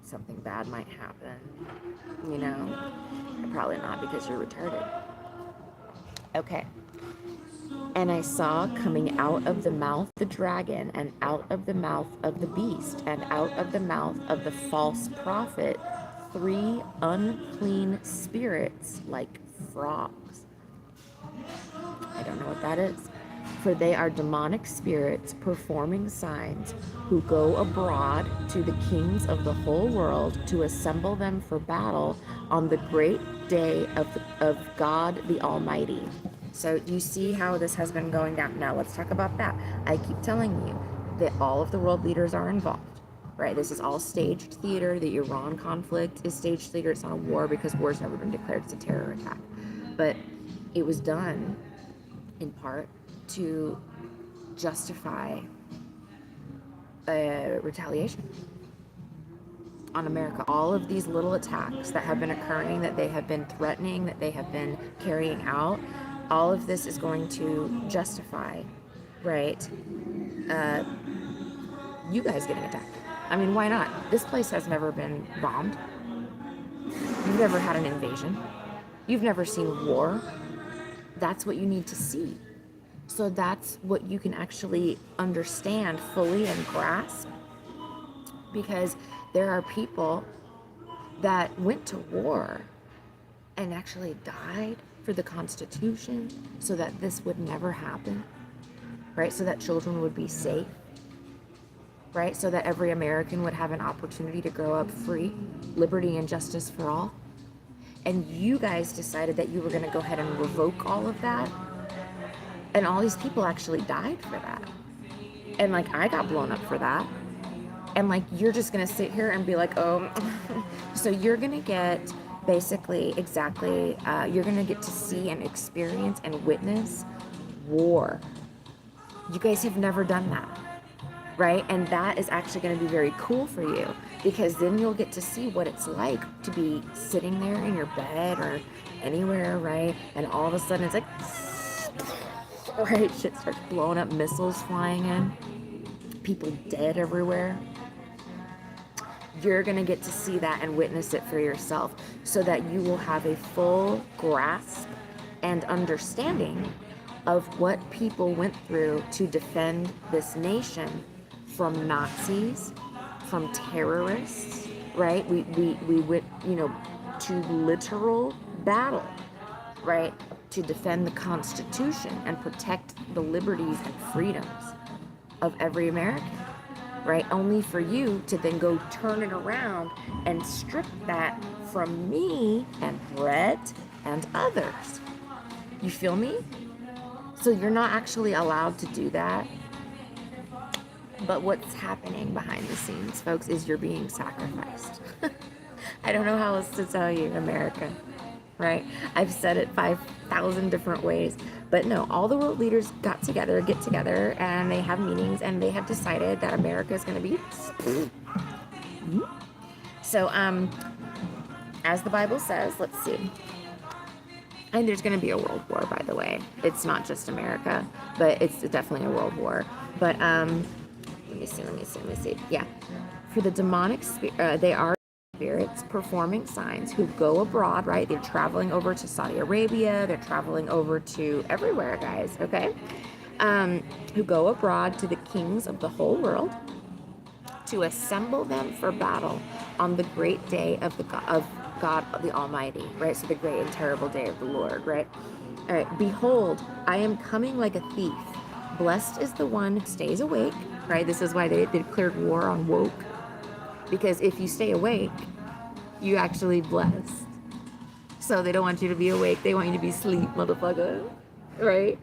something bad might happen? You know? Probably not, because you're retarded. Okay. And I saw coming out of the mouth of the dragon, and out of the mouth of the beast, and out of the mouth of the false prophet, 3 unclean spirits like frogs. I don't know what that is. For they are demonic spirits performing signs, who go abroad to the kings of the whole world to assemble them for battle on the great day of God the Almighty. So you see how this has been going down. Now let's talk about that. I keep telling you that all of the world leaders are involved. right? This is all staged theater. The Iran conflict is staged theater. It's not a war because war's never been declared. It's a terror attack. But it was done in part to justify a retaliation on America. All of these little attacks that have been occurring, that they have been threatening, that they have been carrying out, all of this is going to justify, right, you guys getting attacked. I mean, why not? This place has never been bombed. You've never had an invasion. You've never seen war. That's what you need to see. So that's what you can actually understand fully and grasp, because there are people that went to war and actually died for the Constitution so that this would never happen, right? So that children would be safe, right? So that every American would have an opportunity to grow up free, liberty and justice for all. And you guys decided that you were going to go ahead and revoke all of that. And all these people actually died for that. And like, I got blown up for that. And like, you're just going to sit here and be like, oh, so you're going to get basically exactly, you're going to get to see and experience and witness war. You guys have never done that, right? And that is actually going to be very cool for you, because then you'll get to see what it's like to be sitting there in your bed or anywhere, right? And all of a sudden it's like, right, shit starts blowing up, missiles flying in, people dead everywhere. You're going to get to see that and witness it for yourself, so that you will have a full grasp and understanding of what people went through to defend this nation from Nazis, from terrorists, right? We went, to literal battle, right? To defend the Constitution and protect the liberties and freedoms of every American, right? Only for you to then go turn it around and strip that from me and Brett and others. You feel me? So you're not actually allowed to do that. But what's happening behind the scenes, folks, is you're being sacrificed. I don't know how else to tell you, America, right? I've said it 5,000 different ways. But no, all the world leaders get together, and they have meetings, and they have decided that America is going to be... So, as the Bible says, let's see. And there's going to be a world war, by the way. It's not just America, but it's definitely a world war. But, let me see. Yeah. For the demonic spirit, they are spirits performing signs who go abroad, right? They're traveling over to Saudi Arabia. They're traveling over to everywhere, guys, okay? Who go abroad to the kings of the whole world to assemble them for battle on the great day of God the Almighty, right? So the great and terrible day of the Lord, right? All right. Behold, I am coming like a thief. Blessed is the one who stays awake, right? This is why they declared war on woke. Because if you stay awake, you actually blessed. So they don't want you to be awake. They want you to be asleep, motherfucker. Right?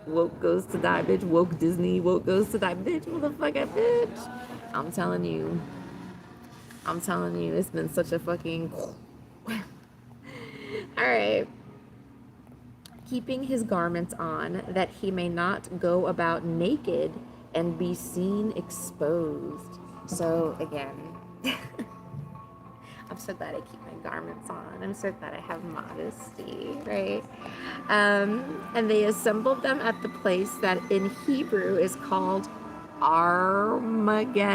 Woke goes to die, bitch. Woke Disney. Woke goes to die, bitch. Motherfucker, bitch. I'm telling you. It's been such a fucking... Alright. Keeping his garments on, that he may not go about naked and be seen exposed. So, again... I'm so glad I keep my garments on. I'm so glad I have modesty, right? And they assembled them at the place that in Hebrew is called Armageddon.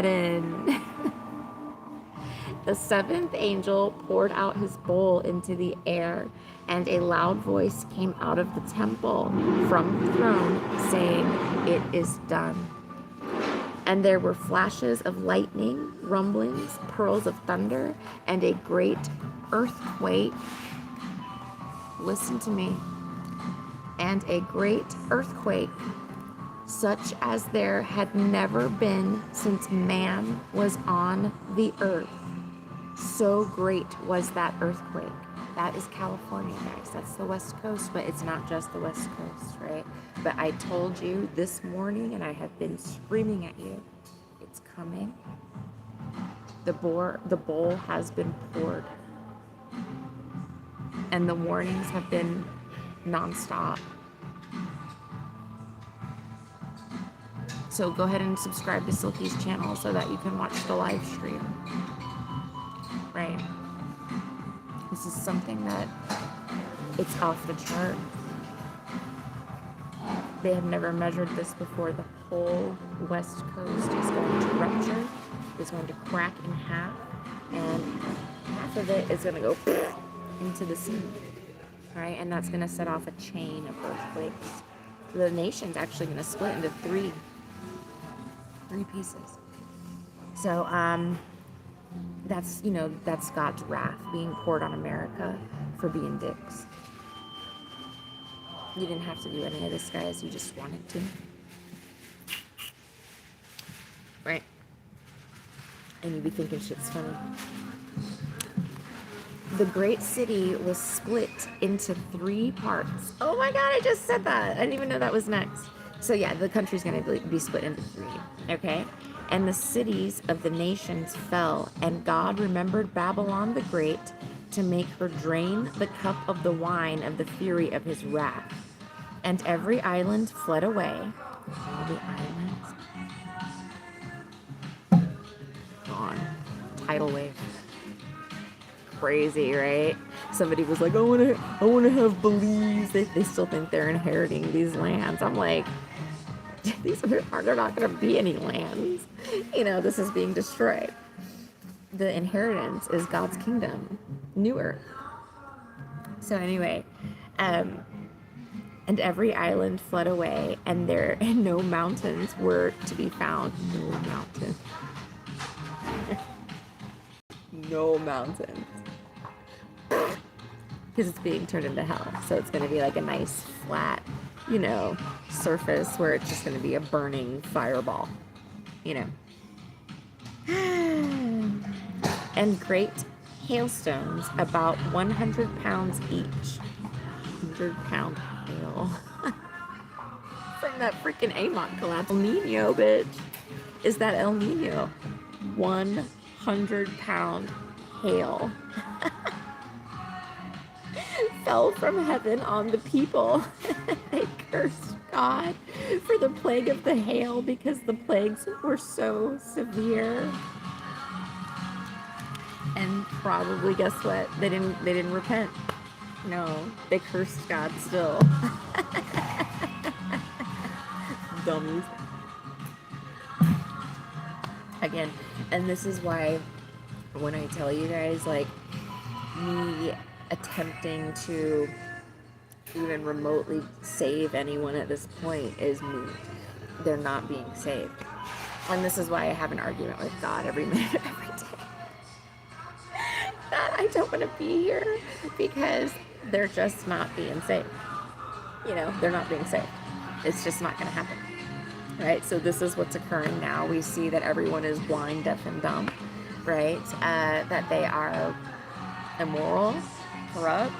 The seventh angel poured out his bowl into the air, and a loud voice came out of the temple from the throne, saying, "It is done." And there were flashes of lightning, rumblings, pearls of thunder, and a great earthquake. Listen to me. And a great earthquake, such as there had never been since man was on the earth. So great was that earthquake. That is California, guys. That's the West Coast, but it's not just the West Coast, right? But I told you this morning, and I have been screaming at you, it's coming. The bowl has been poured. And the warnings have been nonstop. So go ahead and subscribe to Silky's channel so that you can watch the live stream. Right? This is something that it's off the chart. They have never measured this before. The whole West Coast is going to rupture, is going to crack in half, and half of it is going to go into the sea. Right? And that's going to set off a chain of earthquakes. The nation's actually going to split into three pieces. So that's, you know, that's God's wrath being poured on America for being dicks. You didn't have to do any of this, guys. You just wanted to. Right? And you'd be thinking shit's funny. The great city was split into 3 parts. Oh my God, I just said that. I didn't even know that was next. So yeah, the country's going to be split into 3, okay? And the cities of the nations fell, and God remembered Babylon the Great to make her drain the cup of the wine of the fury of his wrath. And every island fled away. All the islands gone. Tidal wave. Crazy, right? Somebody was like, I want to have Belize. They still think they're inheriting these lands. I'm like, these are not going to be any lands. You know, this is being destroyed. The inheritance is God's kingdom, New Earth. So anyway, and every island fled away, and no mountains were to be found. No mountains. No mountains. Because it's being turned into hell. So it's going to be like a nice flat, you know, surface where it's just going to be a burning fireball, you know. And great hailstones, about 100 pounds each. 100-pound hail. From that freaking Amont collapse. El Nino, bitch. Is that El Nino? 100-pound hail. Fell from heaven on the people. They cursed God for the plague of the hail because the plagues were so severe. And probably, guess what? They didn't repent. No, they cursed God still. Dummies. Again, and this is why when I tell you guys, like, me attempting to even remotely save anyone at this point is moot. They're not being saved. And this is why I have an argument with God every minute, every day. That I don't want to be here because they're just not being saved. You know, they're not being saved. It's just not going to happen. Right? So this is what's occurring now. We see that everyone is blind, deaf, and dumb. Right? That they are immoral, corrupt,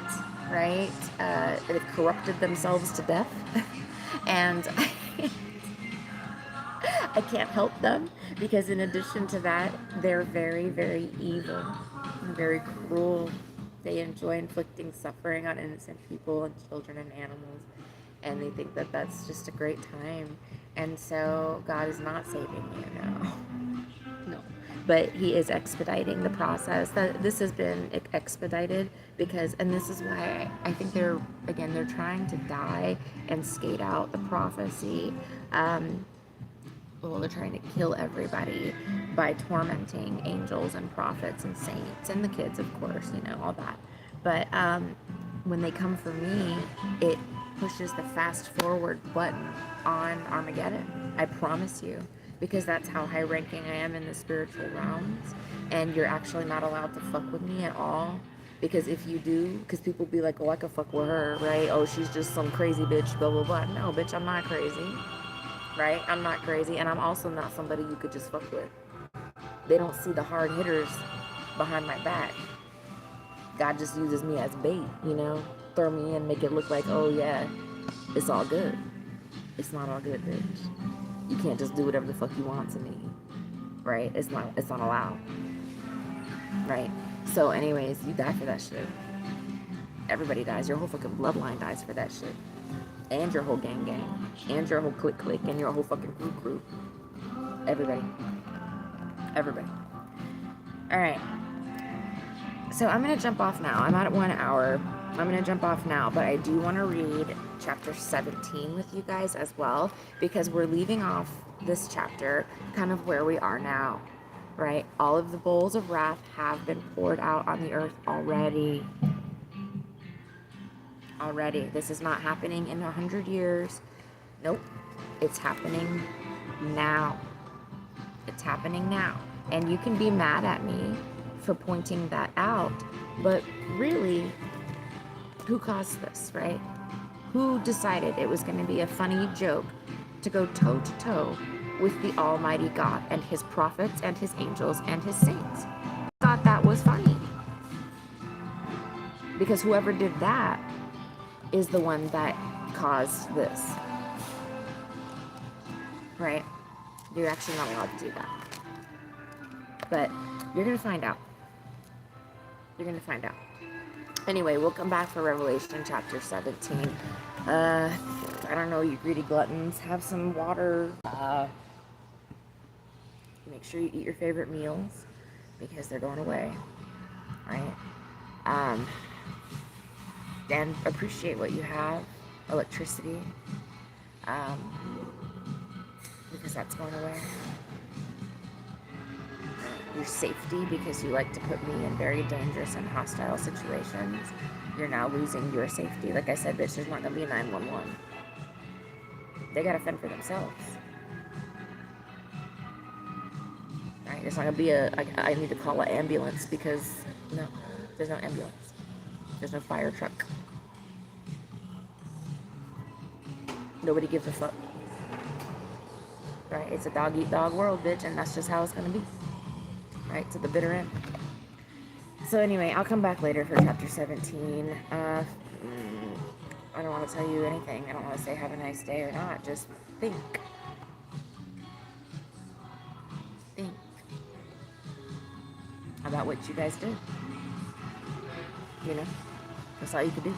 right? They've corrupted themselves to death. And I can't help them because in addition to that, they're very, very evil and very cruel. They enjoy inflicting suffering on innocent people and children and animals. And they think that that's just a great time. And so God is not saving you now. No. But he is expediting the process. This has been expedited because, and this is why I think they're trying to die and skate out the prophecy. Well, they're trying to kill everybody by tormenting angels and prophets and saints and the kids, of course, you know, all that. But when they come for me, it pushes the fast forward button on Armageddon. I promise you. Because that's how high ranking I am in the spiritual realms. And you're actually not allowed to fuck with me at all. Because if you do, because people be like, oh, I could fuck with her, right? Oh, she's just some crazy bitch, blah, blah, blah. No, bitch, I'm not crazy. Right? I'm not crazy. And I'm also not somebody you could just fuck with. They don't see the hard hitters behind my back. God just uses me as bait, you know? Throw me in, make it look like, oh, yeah, it's all good. It's not all good, bitch. You can't just do whatever the fuck you want to me, right? It's not allowed. right? So anyways, you die for that shit. Everybody dies. Your whole fucking bloodline dies for that shit. And your whole gang, and your whole clique, and your whole fucking crew. Everybody. All right. So I'm gonna jump off now. I'm at 1 hour. I'm gonna jump off now, but I do want to read chapter 17 with you guys as well, because we're leaving off this chapter kind of where we are now, right? All of the bowls of wrath have been poured out on the earth already. This is not happening in 100 years. Nope. It's happening now. It's happening now. And you can be mad at me for pointing that out, but really, who caused this, right? Who decided it was going to be a funny joke to go toe to toe with the Almighty God and his prophets and his angels and his saints? Thought that was funny. Because whoever did that is the one that caused this, right? You're actually not allowed to do that. But you're going to find out. Anyway, we'll come back for Revelation chapter 17. I don't know, you greedy gluttons. Have some water. Make sure you eat your favorite meals because they're going away, right? And appreciate what you have. Electricity. Because that's going away. Your safety, because you like to put me in very dangerous and hostile situations. You're now losing your safety. Like I said, bitch, there's not gonna be a 911. They gotta fend for themselves. Right? There's not gonna be I need to call an ambulance because, no, there's no ambulance. There's no fire truck. Nobody gives a fuck. Right? It's a dog eat dog world, bitch, and that's just how it's gonna be. Right, to the bitter end. So anyway, I'll come back later for chapter 17. I don't want to tell you anything. I don't want to say have a nice day or not. Just think. Think about what you guys did. You know? That's all you could do.